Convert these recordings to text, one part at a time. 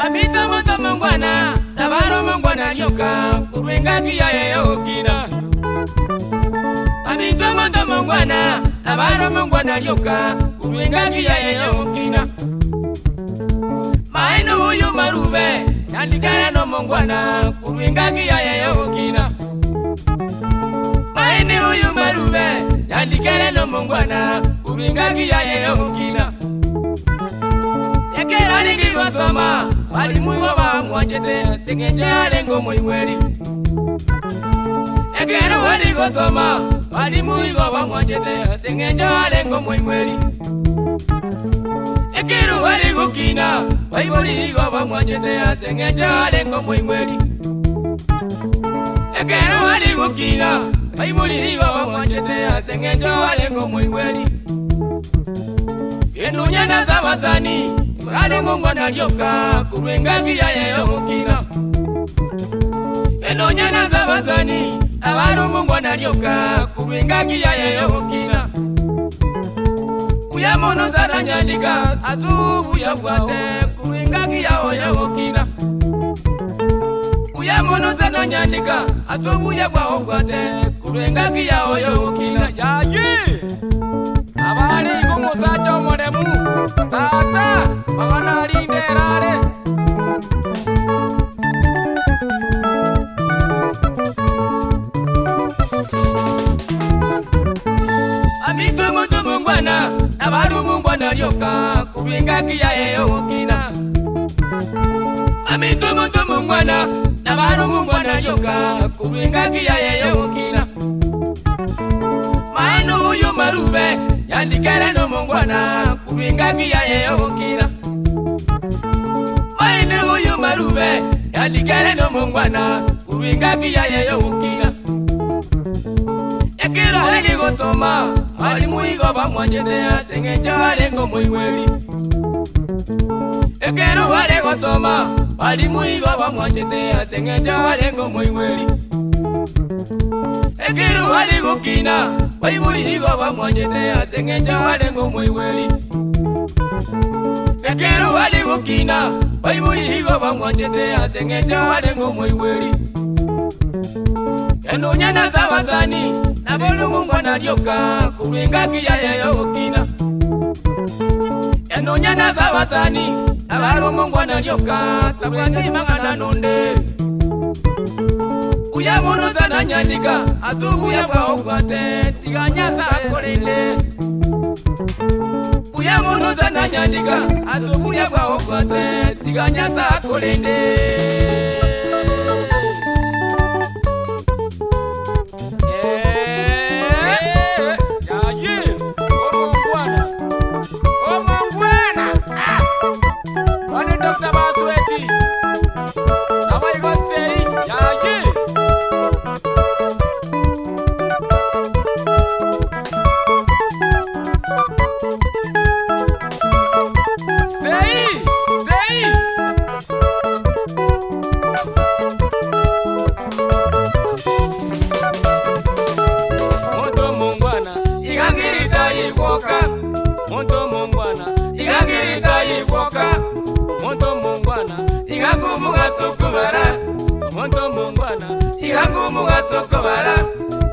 Amita mata mangwana, tabaro mangwana yoka, kuruenga kia yokina. Amita mata mangwana, tabaro mangwana yoka, kuruenga kia yokina. Maino uyu marube, nandikara no mangwana, kuruenga kia yokina. Maino uyu marube, nandikara no mangwana, kuruenga kia yokina. Ekera ningi gosoma, walimu wa mwajete, tengeje alengo moiweli. Ekera wali gosoma, walimu wa mwajete, tengeje alengo moiweli. Ekera wali gukina, waiboli wa mwajete, tengeje alengo moiweli. Ekera wali gukina, waiboli wa mwajete, tengeje alengo moiweli. Enunya na zawazani, mrade ngongwana lyoka, kuruenga kia yokina. Enunya na zawazani, abaru ngongwana lyoka, kuruenga kia yokina. Uya mono zara nyandika, azubu ya kwate, kuruenga kia yokina. Uya mono zara nyandika, azubu ya kwate, kuruenga kia yokina. Yayi! Abari kumusacho moremu, tata, magana linderare. Amigo mutu mungwana, abaru mungwana lyoka, kuruenga kia yokina. Amigo mutu mungwana, abaru mungwana lyoka, kuruenga kia yokina. Maino uyu marube, yandikara no mungwana, kuruenga kia yokina. Maino uyu marube, yandikara no mungwana, kuruenga kia yokina. Ekera legi gosoma, walimu wa mwajete, tengeje alengo moiweli. Ekera wali gosoma, walimu wa mwajete, tengeje alengo moiweli. Ekera wali gukina, waibuli wa mwajete, tengeje alengo moiweli. Ekera wali gukina, waibuli wa mwajete, tengeje alengo moiweli. Enunya na zawazani, nabolu mungwana lyoka, kuruenga kia yokina. Enunya na zawazani, nabalu mungwana lyoka, tabwani mangana nonde. Uya mono zana nyandika, azubu ya kwa okwate, tiganya za kolende. Uya mono zana nyandika, azubu ya kwa okwate, tiganya za kolende.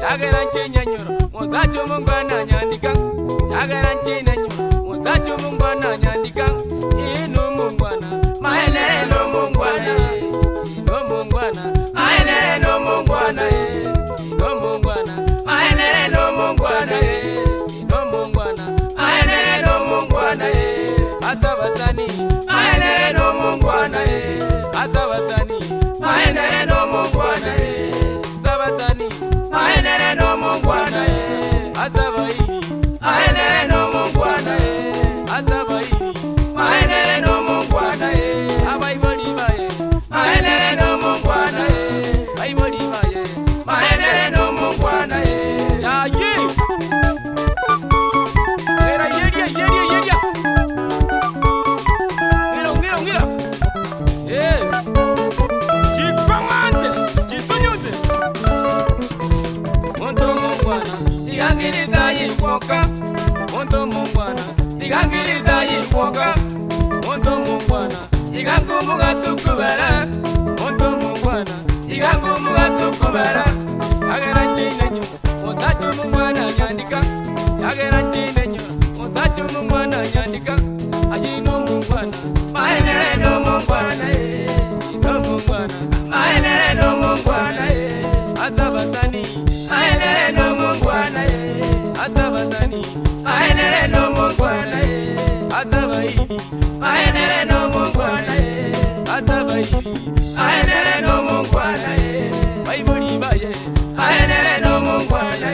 Yagera nchenyanyoro, mozacho mungwana nyandika. Yagera nchenyanyoro, mozacho mungwana nyandika. Inu mungwana, maenere no mungwana. Inu mungwana, maenere no mungwana. Inu mungwana, maenere no mungwana. Inu mungwana, maenere no mungwana. Asabasani, maenere no mungwana. Asabasani, maenere no mungwana. Sabasani, maenere no mungwana. Asabairi, maenere no mungwana. Asabairi, maenere no mungwana. Abaibali baye, maenere no mungwana. Abaibali baye, maenere no mungwana. Ya ye. Era yeria. Mira. Chipamante, chisonyute. Monto mungwana, digangirita yikwoka. Monto mungwana, digangirita yikwoka. Monto mungwana, igangumu gasukubara Monto mungwana igangumu gasukubara Yagera ntinenyo Musachu mungwana nyandika Yagera ntinenyo Musachu mungwana nyandika Ajino mungwana Maenere no mungwana Ino mungwana Maenere no mungwana Azabasani Maenere no mungwana Azabasani Maenere no mungwana Azabaidi Maenere no mungwana Azabaidi Maenere no mungwana Baibuli baye Maenere no mungwana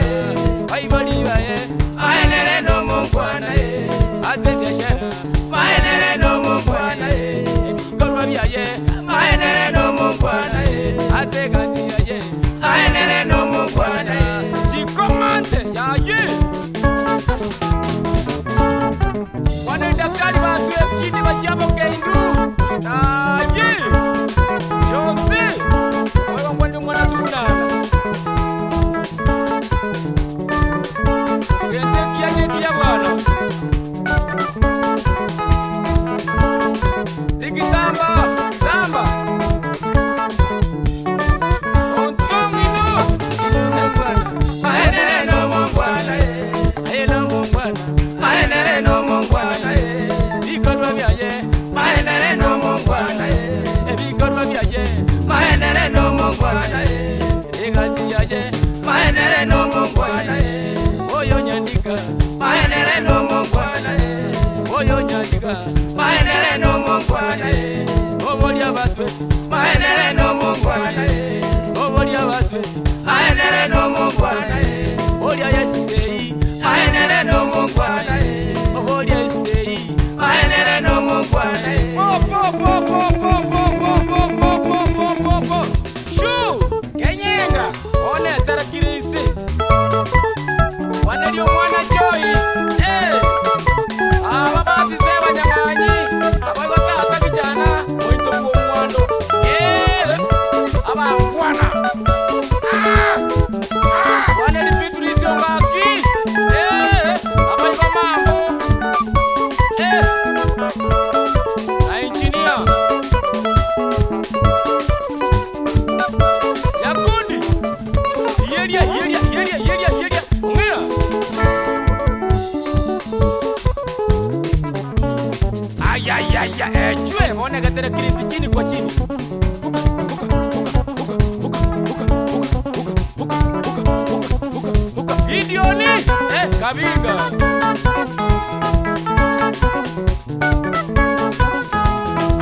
Baibuli baye Maenere no mungwana Azebya Maenere no mungwana Ebikorwa byaye Maenere no mungwana Azegasi yaye Maenere no mungwana Chikomante yaye Wane daktari watu epshini bachabo keindu Aye Jose Wewa mwende mwana sukunana Gende kia nebia wana Diki tamba Tamba Ontongino Ino mwana Maenere no mwana Aye no mwana Maenere no mwana Bikorwa byaye Maenere no mwana Bikorwa byaye Maenere no mwana Egasi yaye Maenere no mwana Oyo nyandika Maenere no mwana Oyo nyandika Maenere no mwana Obolia baswe Maenere no mwana Obolia baswe Maenere no mwana Olia yesitei Maenere no mwana Obolia yesitei Maenere no mwana Shoo Kenyenga One tarakirisi Wane diyo mwana joy Ababati sewa nyamanyi Abago tata kijana Moito kuwa mwando Aba mwana Wane lipiturisi ongaki Abaiba mambo Na engineer Yakundi Yeria Ungira Ayayaya chwe Mone katere kirisi chini kwa chini Idioni Kabinga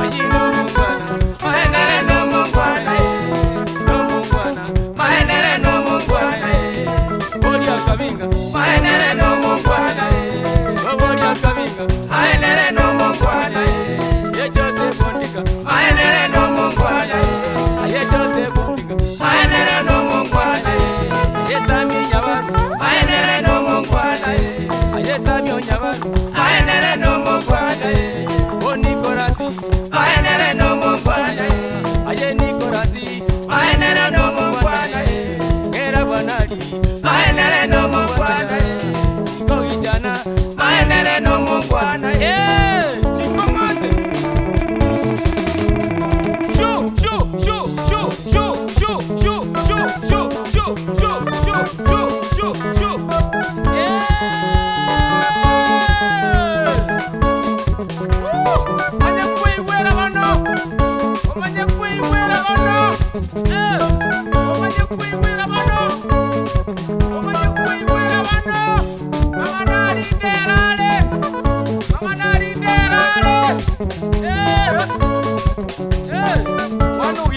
Ajino mungwana Maenere no mungwana No mungwana Maenere no mungwana Bolia Kabinga Maenere no mungwana Bolia Kabinga Maenere no mungwana Yechote bondika Maenere no mungwana Yechote bondika Maenere no mungwana Yesami nyabaru Maenere no mungwana Yesami onyabaru Maenere no mungwana Onikorasi Maenere no mungwana Aye Nikorasi Maenere no mungwana Ngera banali Maenere no mungwana Siko ijana Maenere no mungwana Chikomate Shoo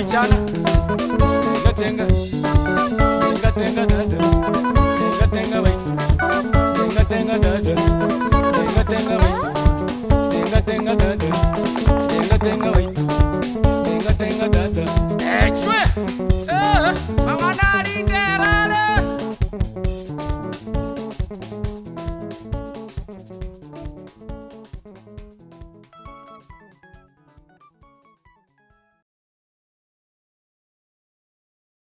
Chana tenga dada tenga baitu tenga dada tenga baitu tenga dada tenga baitu